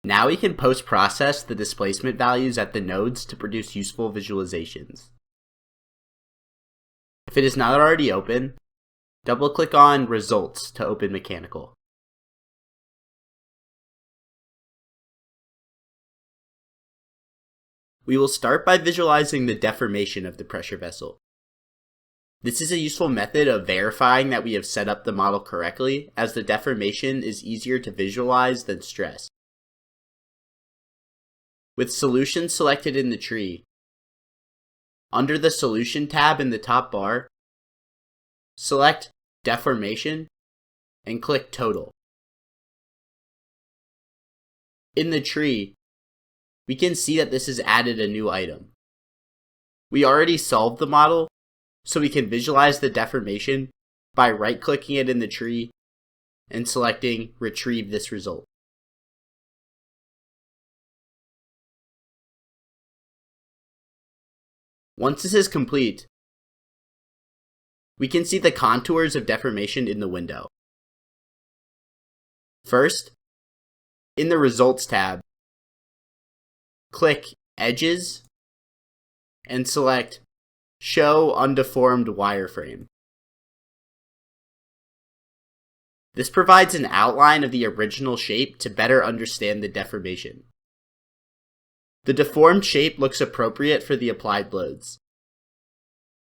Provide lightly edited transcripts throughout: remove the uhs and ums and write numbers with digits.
Now we can post-process the displacement values at the nodes to produce useful visualizations. If it is not already open, double-click on Results to open Mechanical. We will start by visualizing the deformation of the pressure vessel. This is a useful method of verifying that we have set up the model correctly, as the deformation is easier to visualize than stress. With Solution selected in the tree, under the Solution tab in the top bar, select Deformation and click Total. In the tree, we can see that this has added a new item. We already solved the model, so we can visualize the deformation by right-clicking it in the tree and selecting Retrieve this result. Once this is complete, we can see the contours of deformation in the window. First, in the Results tab, click Edges and select Show Undeformed Wireframe. This provides an outline of the original shape to better understand the deformation. The deformed shape looks appropriate for the applied loads.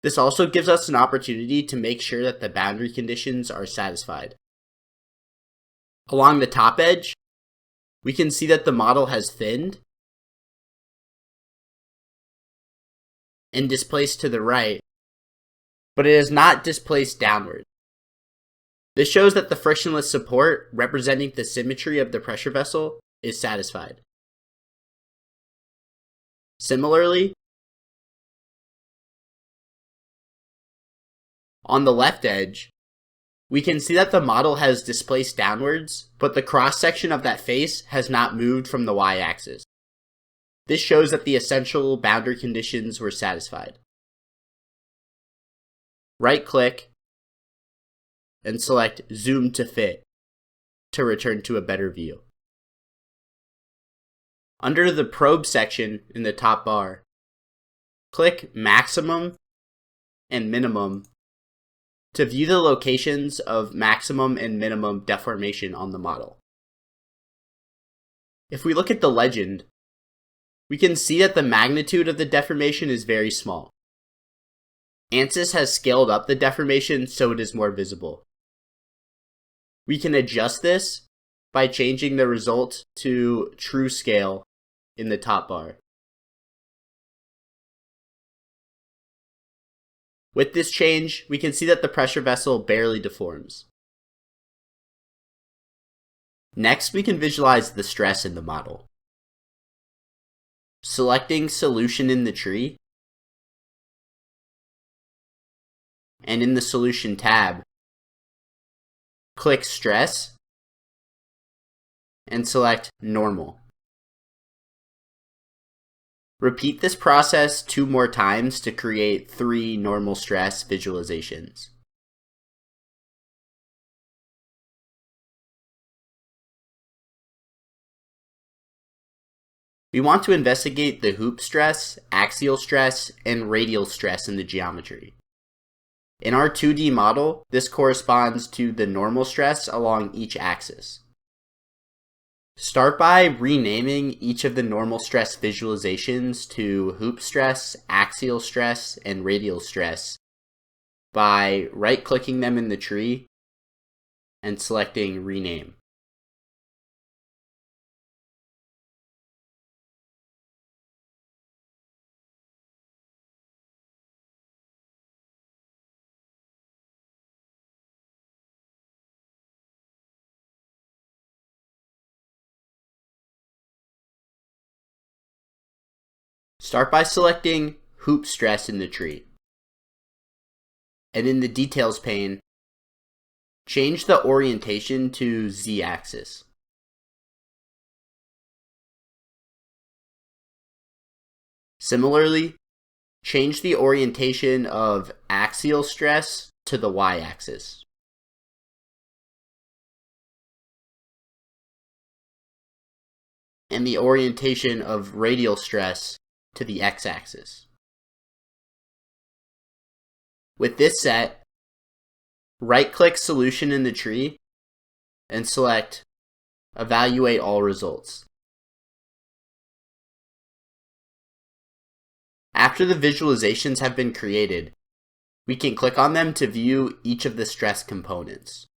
This also gives us an opportunity to make sure that the boundary conditions are satisfied. Along the top edge, we can see that the model has thinned and displaced to the right, but it is not displaced downward. This shows that the frictionless support, representing the symmetry of the pressure vessel, is satisfied. Similarly, on the left edge, we can see that the model has displaced downwards, but the cross-section of that face has not moved from the y-axis. This shows that the essential boundary conditions were satisfied. Right-click and select Zoom to Fit to return to a better view. Under the Probe section in the top bar, click Maximum and Minimum to view the locations of maximum and minimum deformation on the model. If we look at the legend, we can see that the magnitude of the deformation is very small. ANSYS has scaled up the deformation so it is more visible. We can adjust this by changing the result to True Scale in the top bar. With this change, we can see that the pressure vessel barely deforms. Next, we can visualize the stress in the model. Selecting Solution in the tree, and in the Solution tab, click Stress, and select Normal. Repeat this process 2 more times to create 3 normal stress visualizations. We want to investigate the hoop stress, axial stress, and radial stress in the geometry. In our 2D model, this corresponds to the normal stress along each axis. Start by renaming each of the normal stress visualizations to hoop stress, axial stress, and radial stress by right-clicking them in the tree and selecting Rename. Start by selecting Hoop Stress in the tree. And in the Details pane, change the orientation to Z-axis. Similarly, change the orientation of axial stress to the Y-axis. and the orientation of radial stress to the x-axis. With this set, right-click Solution in the tree and select Evaluate all results. After the visualizations have been created, we can click on them to view each of the stress components.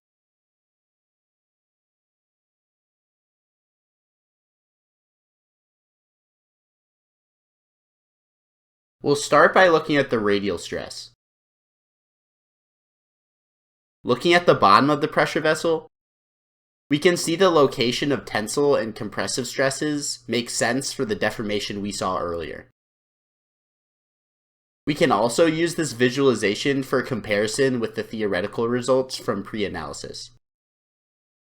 We'll start by looking at the radial stress. Looking at the bottom of the pressure vessel, we can see the location of tensile and compressive stresses makes sense for the deformation we saw earlier. We can also use this visualization for comparison with the theoretical results from pre-analysis.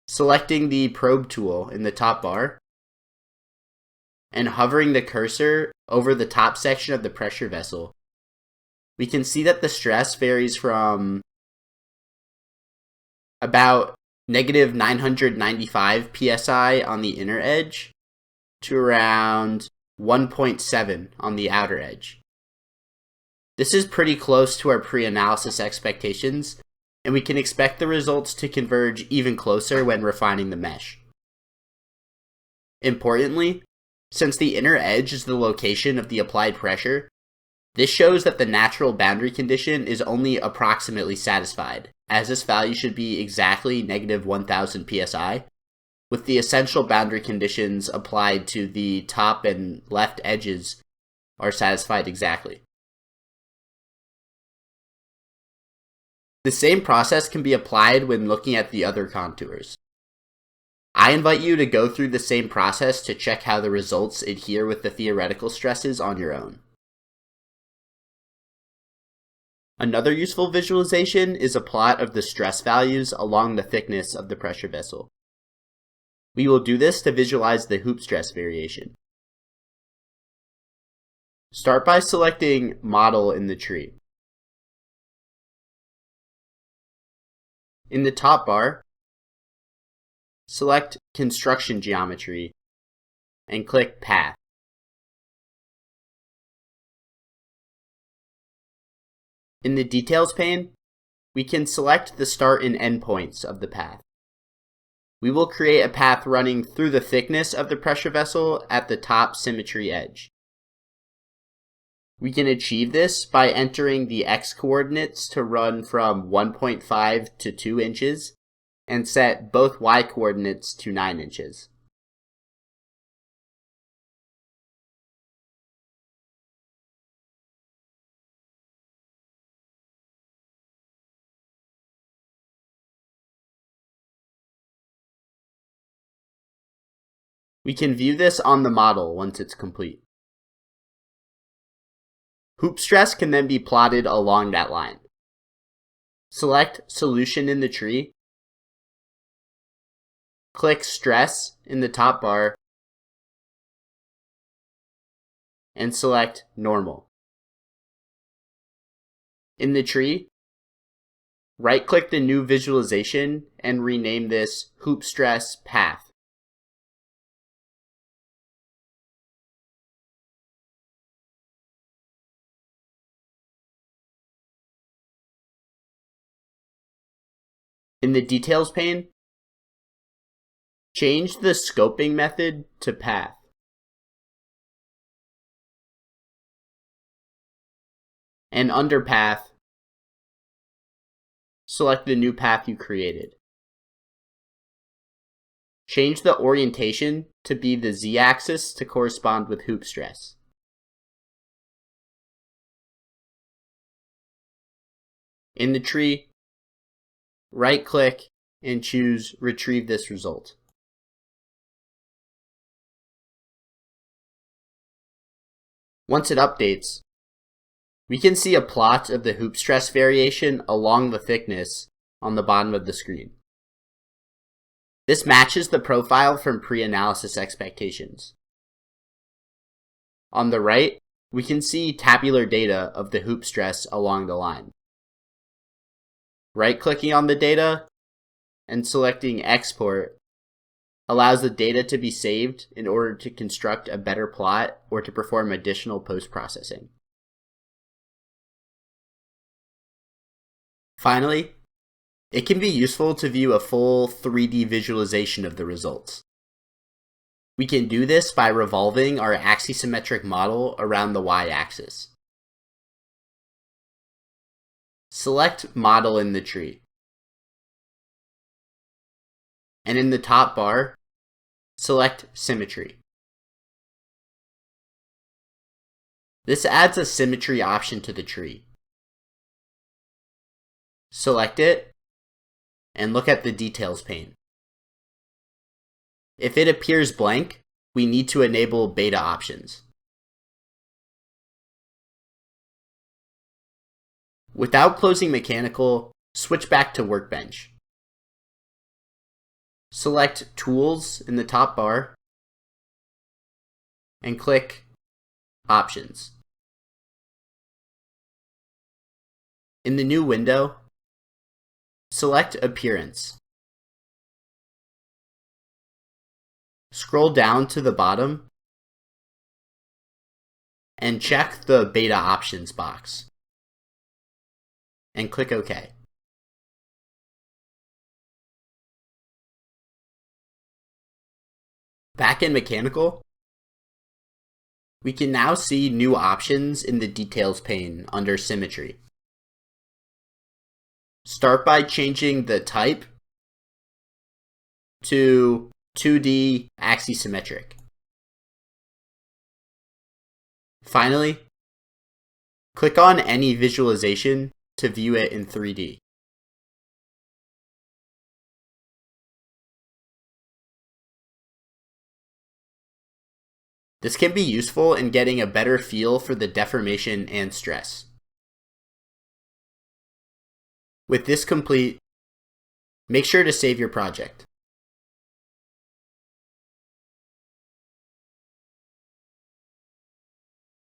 Selecting the probe tool in the top bar and hovering the cursor over the top section of the pressure vessel, we can see that the stress varies from about negative 995 psi on the inner edge to around 1.7 on the outer edge. This is pretty close to our pre-analysis expectations, and we can expect the results to converge even closer when refining the mesh. Importantly, since the inner edge is the location of the applied pressure, this shows that the natural boundary condition is only approximately satisfied, as this value should be exactly negative 1000 psi, with the essential boundary conditions applied to the top and left edges are satisfied exactly. The same process can be applied when looking at the other contours. I invite you to go through the same process to check how the results adhere with the theoretical stresses on your own. Another useful visualization is a plot of the stress values along the thickness of the pressure vessel. We will do this to visualize the hoop stress variation. Start by selecting Model in the tree. In the top bar, select Construction Geometry and click Path. In the Details pane, we can select the start and end points of the path. We will create a path running through the thickness of the pressure vessel at the top symmetry edge. We can achieve this by entering the x-coordinates to run from 1.5 to 2 inches and set both y-coordinates to 9 inches. We can view this on the model once it's complete. Hoop stress can then be plotted along that line. Select Solution in the tree, click Stress in the top bar, and select Normal. In the tree, right-click the new visualization and rename this Hoop Stress Path. In the Details pane, change the scoping method to Path. And under Path, select the new path you created. Change the orientation to be the z-axis to correspond with hoop stress. In the tree, right-click and choose Retrieve this result. Once it updates, we can see a plot of the hoop stress variation along the thickness on the bottom of the screen. This matches the profile from pre-analysis expectations. On the right, we can see tabular data of the hoop stress along the line. Right-clicking on the data and selecting Export allows the data to be saved in order to construct a better plot or to perform additional post-processing. Finally, it can be useful to view a full 3D visualization of the results. We can do this by revolving our axisymmetric model around the y-axis. Select Model in the tree. And in the top bar, select Symmetry. This adds a symmetry option to the tree. Select it, and look at the Details pane. If it appears blank, we need to enable beta options. Without closing Mechanical, switch back to Workbench. Select Tools in the top bar, and click Options. In the new window, select Appearance. Scroll down to the bottom and check the Beta Options box, and click OK. Back in Mechanical, we can now see new options in the Details pane under Symmetry. Start by changing the type to 2D axisymmetric. Finally, click on any visualization to view it in 3D. This can be useful in getting a better feel for the deformation and stress. With this complete, make sure to save your project.